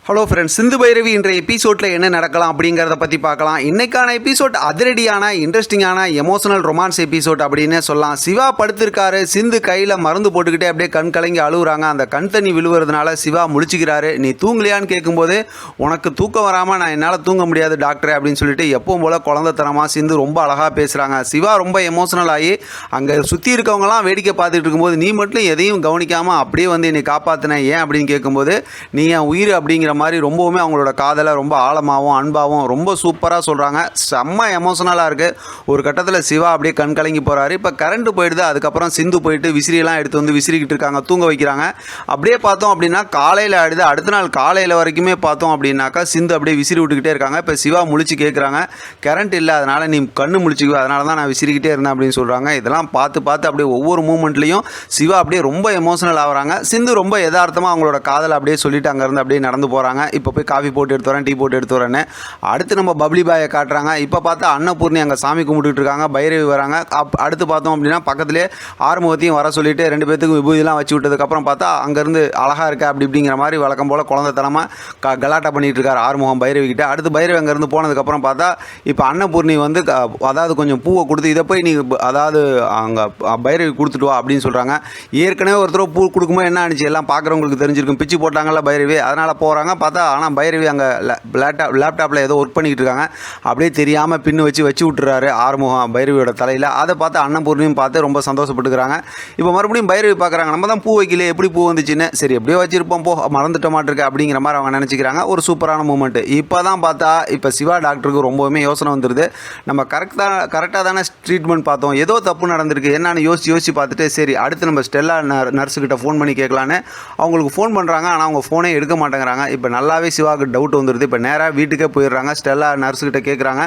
Hello friends, Sindhu Bhairavi இன்றைய எபிசோடில் என்ன நடக்கலாம் அப்படிங்கிறத பற்றி பார்க்கலாம். இன்றைக்கான எபிசோட் அதிரடியான இன்ட்ரெஸ்டிங்கான எமோஷனல் ரொமான்ஸ் எபிசோட் அப்படின்னு சொல்லலாம். சிவா படுத்திருக்காரு, சிந்து கையில் மருந்து போட்டுக்கிட்டே அப்படியே கண் கலங்கி அழுகுறாங்க. அந்த கண் தண்ணி விழுவுறதுனால சிவா முழிச்சுக்கிறாரு. நீ தூங்கலையான்னு கேட்கும்போது, உனக்கு தூக்கம் வராமல் நான் என்னால் தூங்க முடியாது டாக்டர் அப்படின்னு சொல்லிட்டு எப்பவும் போல் குழந்தைத்தனமாக சிந்து ரொம்ப அழகாக பேசுகிறாங்க. சிவா ரொம்ப எமோஷனல் ஆகி அங்கே சுற்றி இருக்கவங்களாம் வேடிக்கை பார்த்துட்டு இருக்கும்போது, நீ மட்டும் எதையும் கவனிக்காமல் அப்படியே வந்து என்னை காப்பாற்றின ஏன் அப்படின்னு கேட்கும்போது, நீ என் உயிர் அப்படிங்கிற மாதிரி ரொம்பவுமே அவங்களோட காதலை ரொம்ப ஆழமாகவும் அன்பாகவும் ரொம்ப சூப்பராக சொல்கிறாங்க. செம்ம எமோஷனலாக இருக்குது. ஒரு கட்டத்தில் சிவா அப்படியே கண் கலங்கி போகிறாரு. இப்போ கரண்ட் போயிடுது. அதுக்கப்புறம் சிந்து போயிட்டு விசிறியெல்லாம் எடுத்து வந்து விசிறிக்கிட்டு இருக்காங்க, தூங்க வைக்கிறாங்க. அப்படியே பார்த்தோம் அப்படின்னா காலையில் ஆயிடுது. அடுத்த நாள் காலையில் வரைக்குமே பார்த்தோம் அப்படின்னாக்கா சிந்து அப்படியே விசிறி விட்டுக்கிட்டே இருக்காங்க. இப்போ சிவா முழிச்சு கேட்குறாங்க, கரண்ட் இல்லை, அதனால் நீ கண்ணு முழிச்சிக்குவ, அதனால தான் நான் விசிறிக்கிட்டே இருந்தேன் அப்படின்னு சொல்கிறாங்க. இதெல்லாம் பார்த்து பார்த்து அப்படியே ஒவ்வொரு மூமெண்ட்லேயும் சிவா அப்படியே ரொம்ப எமோஷனல் ஆகிறாங்க. சிந்து ரொம்ப யதார்த்தமாக அவங்களோட காதலை அப்படியே சொல்லிட்டு அங்கேருந்து அப்படியே நடந்து போகிறாங்க. இப்போ போய் காஃபி போட்டு எடுத்து வரேன், டீ போட்டு எடுத்து வரேன்னு. அடுத்து நம்ம பப்ளி பாயை காட்டுறாங்க. இப்போ பார்த்தா அன்னபூர்ணி அங்கே சாமி கும்பிட்டுட்டு இருக்காங்க, பைரவி வராங்க. அடுத்து பார்த்தோம் அப்படின்னா பக்கத்துலேயே ஆறுமுகத்தையும் வர சொல்லிட்டு ரெண்டு பேத்துக்கும் விபூதிலாம் வச்சு விட்டதுக்கப்புறம் பார்த்தா அங்கேருந்து அழகாக இருக்கா அப்படி இப்படிங்கிற மாதிரி வழக்கம் போல் குழந்தைத்தனமாக கலாட்டா பண்ணிகிட்டு இருக்கார் ஆறுமுகம் பைரவி கிட்ட. அடுத்து பைரவி அங்கேருந்து போனதுக்கப்புறம் பார்த்தா இப்போ அன்னபூர்ணி வந்து அதாவது கொஞ்சம் பூவை கொடுத்து இதை போய் நீ அதாவது அங்கே பைரவி கொடுத்துட்டு வா அப்படின்னு சொல்கிறாங்க. ஏற்கனவே ஒருத்தர் பூ கொடுக்கும்போது என்ன ஆனிச்சு எல்லாம் பார்க்குறவங்களுக்கு தெரிஞ்சிருக்கும், பிச்சு போட்டாங்கல்ல பைரவி, அதனால் போகிறாங்க. பார்த்தா ஆனால் பைரவி அங்கே லேப்டாப்பில் ஏதோ ஒர்க் பண்ணிக்கிட்டு இருக்காங்க. அப்படியே தெரியாமல் பின்னு வச்சு விட்டுறாரு ஆறுமுகம் பைரவியோட தலையில். அதை பார்த்து அன்னபூர்ணியும் பார்த்து ரொம்ப சந்தோஷப்பட்டுக்கிறாங்க. இப்போ மறுபடியும் பைரவி பார்க்குறாங்க, நம்ம தான் பூ வைக்கல, எப்படி பூ வந்துச்சுன்னு. சரி எப்படியோ வச்சிருப்போம், மறந்துட்ட மாட்டிருக்கு அப்படிங்கிற மாதிரி அவங்க நினச்சிக்கிறாங்க. ஒரு சூப்பரான மூமெண்ட்டு. இப்போ தான் பார்த்தா இப்போ சிவா டாக்டருக்கு ரொம்பவுமே யோசனை வந்துடுது. நம்ம கரெக்டாக தானே ட்ரீட்மெண்ட் பார்த்தோம், ஏதோ தப்பு நடந்திருக்கு என்னன்னு யோசிச்சு பார்த்துட்டு சரி அடுத்து நம்ம ஸ்டெல்லா நர்ஸுக்கிட்ட ஃபோன் பண்ணி கேட்கலான்னு அவங்களுக்கு ஃபோன் பண்ணுறாங்க. ஆனால் அவங்க ஃபோனே எடுக்க மாட்டேங்கிறாங்க. இப்போ நல்லாவே சிவாவுக்கு டவுட் வந்துடுது. இப்போ நேராக வீட்டுக்கே போயிடுறாங்க. ஸ்டெல்லா நர்ஸுக்கிட்ட கேட்குறாங்க.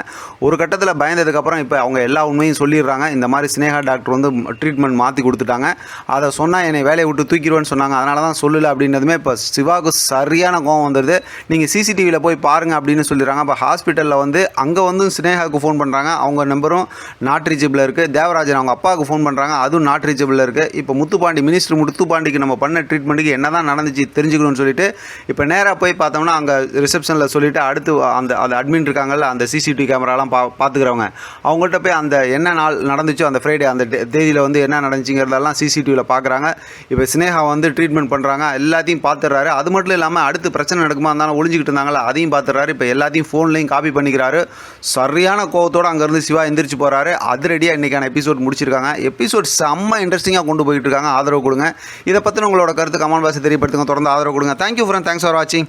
ஒரு கட்டத்தில் பயந்ததுக்கப்புறம் இப்போ அவங்க எல்லா உண்மையும் சொல்லிடுறாங்க. இந்த மாதிரி ஸ்னேகா டாக்டர் வந்து ட்ரீட்மெண்ட் மாற்றி கொடுத்துட்டாங்க, அதை சொன்னால் என்னை வேலையை விட்டு தூக்கிடுவேன்னு சொன்னாங்க, அதனால தான் சொல்லலை அப்படின்னதுமே இப்போ சிவாவுக்கு சரியான கோவம் வந்துடுது. நீங்கள் சிசிடிவியில் போய் பாருங்கள் அப்படின்னு சொல்லிடுறாங்க. இப்போ ஹாஸ்பிட்டலில் வந்து அங்கே வந்து ஸ்னேகாவுக்கு ஃபோன் பண்ணுறாங்க, அவங்க நம்பரும் நாட் ரீச்சபிள் இருக்குது. தேவராஜன் அவங்க அப்பாவுக்கு ஃபோன் பண்ணுறாங்க, அதுவும் நாட் ரீச்சபிள் இருக்குது. இப்போ முத்துப்பாண்டி மினிஸ்டர் முத்துப்பாண்டிக்கு நம்ம பண்ண ட்ரீட்மெண்ட்டுக்கு என்ன தான் நடந்துச்சு தெரிஞ்சுக்கணும்னு சொல்லிட்டு இப்போ நேராக போய் பார்த்தோம்னா அங்கே ரிசப்ஷனில் சொல்லிவிட்டு அடுத்து அந்த அட்மின் இருக்காங்கல்ல, அந்த சிசிடிவி கேமராலாம் பார்த்துக்கிறவங்க, அவங்கள்ட்ட போய் அந்த என்ன நாள் நடந்துச்சோ அந்த ஃப்ரைடே அந்த தேதியில் வந்து என்ன நடந்துச்சுங்கிறதெல்லாம் சிசிடிவியில் பார்க்குறாங்க. இப்போ ஸ்னேகா வந்து ட்ரீட்மெண்ட் பண்ணுறாங்க, எல்லாத்தையும் பார்த்துடுறாரு. அது மட்டும் இல்லாமல் அடுத்து பிரச்சனை நடக்குமா இருந்தாலும் ஒளிஞ்சிக்கிட்டு இருந்தாங்களா அதையும் பார்த்துடுறாரு. இப்போ எல்லாத்தையும் ஃபோன்லையும் காப்பி பண்ணிக்கிறாரு. சரியான கோவத்தோடு அங்கேருந்து சிவா எந்திரிச்சு போகிறாரு. அதிரடியாக இன்றைக்கான எபிசோட் முடிச்சிருக்காங்க. எபிசோட் செம்ம இன்ட்ரெஸ்டிங்காக கொண்டு போயிட்டு இருக்காங்க. ஆதரவு கொடுங்க. இதை பற்றின உங்களோட கருத்து கமெண்ட் பாக்ஸில் தெரியப்படுத்துங்க. தொடர்ந்து ஆதரவு கொடுங்க. தேங்க்யூ ஃப்ரெண்ட், தேங்க்ஸ் ஃபார் வாட்சிங்.